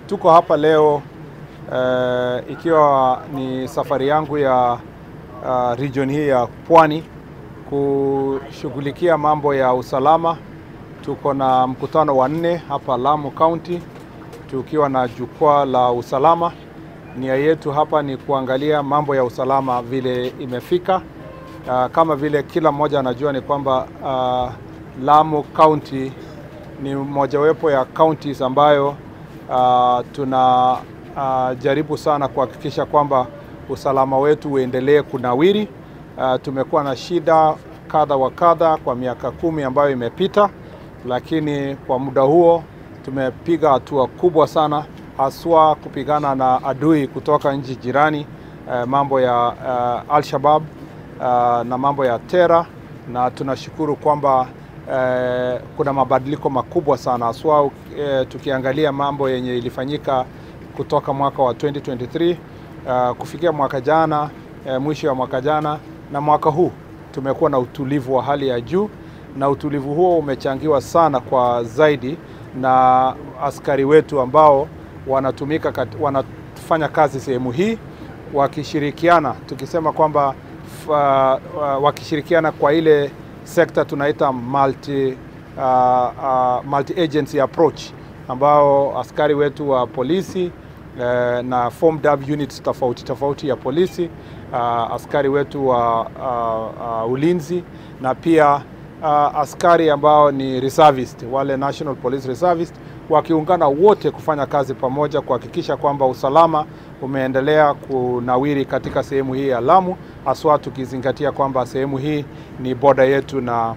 Tuko hapa leo ikiwa ni safari yangu ya region hii ya Pwani kushughulikia mambo ya usalama. Tuko na mkutano wa 4 hapa Lamu County tukiwa na jukwaa la usalama. Nia yetu hapa ni kuangalia mambo ya usalama vile imefika. Kama vile kila mmoja anajua ni kwamba Lamu County ni mojawapo ya counties ambayo tunajaribu sana kuhakikisha kwamba usalama wetu uendelee kunawiri. Tumekuwa na shida kadha wa kadha kwa miaka 10 ambayo imepita, lakini kwa muda huo tumepiga hatua kubwa sana, haswa kupigana na adui kutoka nchi jirani, mambo ya Al-Shabaab na mambo ya Terra, na tunashukuru kwamba kuna mabadiliko makubwa sana, haswa tukiangalia mambo yenye ilifanyika kutoka mwaka wa 2023 kufikia mwaka jana, mwisho wa mwaka jana na mwaka huu tumekuwa na utulivu wa hali ya juu, na utulivu huo umechangiwa sana kwa zaidi na askari wetu ambao wanafanya kazi sehemu hii wakishirikiana. Tukisema kwamba wakishirikiana kwa ile sekta tunaita multi agency approach, ambao askari wetu wa polisi na formed up units tofauti ya polisi, askari wetu wa ulinzi, na pia askari ambao ni reservist, wale National Police Reservist, wakiungana wote kufanya kazi pamoja kuhakikisha kwamba usalama umeendelea kunawiri katika sehemu hii ya Lamu, haswa tukizingatia kwamba sehemu hii ni border yetu na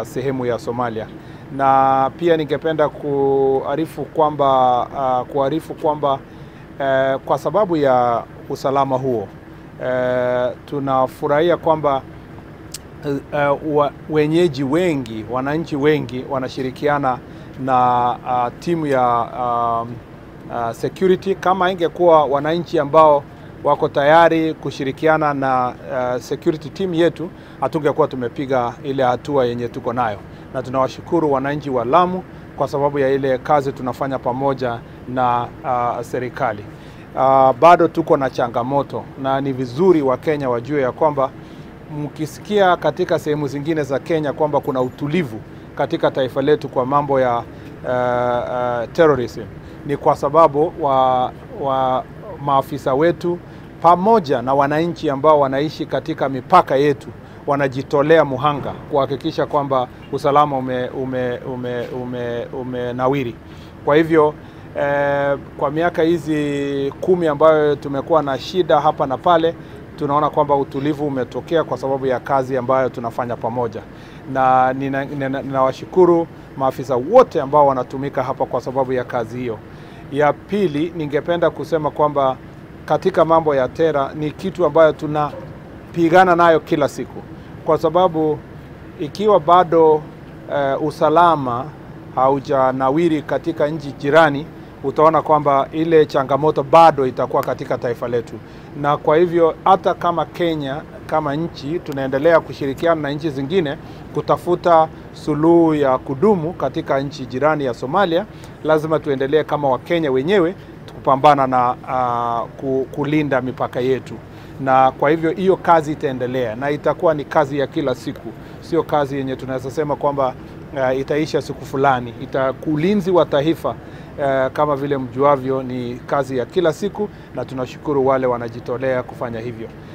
sehemu ya Somalia. Na pia ningependa kuarifu kwamba kwa sababu ya usalama huo tunafurahia kwamba wenyeji wengi, wananchi wengi wanashirikiana na timu ya security. Kama ingekuwa wananchi ambao wako tayari kushirikiana na security team yetu, hatungekuwa tumepiga ile hatua yenye tuko nayo, na tunawashukuru wananchi wa Lamu kwa sababu ya ile kazi tunafanya pamoja na serikali. Bado tuko na changamoto, na ni vizuri wa Kenya wajue ya kwamba mkisikia katika sehemu zingine za Kenya kwamba kuna utulivu katika taifa letu kwa mambo ya terrorism, ni kwa sababu wa maafisa wetu pamoja na wananchi ambao wanaishi katika mipaka yetu wanajitolea muhanga kuhakikisha kwamba usalama umenawiri. Kwa hivyo kwa miaka hizi 10 ambayo tumekuwa na shida hapa na pale, tunaona kwamba utulivu umetokea kwa sababu ya kazi ambayo tunafanya pamoja, na ninawashukuru maafisa wote ambao wanatumika hapa kwa sababu ya kazi hiyo. Ya pili, ningependa kusema kwamba katika mambo ya Terra ni kitu ambayo tunapigana nayo kila siku, kwa sababu ikiwa bado usalama haujanawiri katika nchi jirani, utaona kwamba ile changamoto bado itakuwa katika taifa letu. Na kwa hivyo hata kama Kenya kama nchi tunaendelea kushirikiana na nchi zingine kutafuta suluhu ya kudumu katika nchi jirani ya Somalia, lazima tuendelee kama Wakenya wenyewe kupambana na kulinda mipaka yetu. Na kwa hivyo hiyo kazi itaendelea na itakuwa ni kazi ya kila siku, sio kazi yenye tunaweza sema kwamba itaisha siku fulani. Ulinzi wa taifa kama vile mjuavyo ni kazi ya kila siku, na tunashukuru wale wanajitolea kufanya hivyo.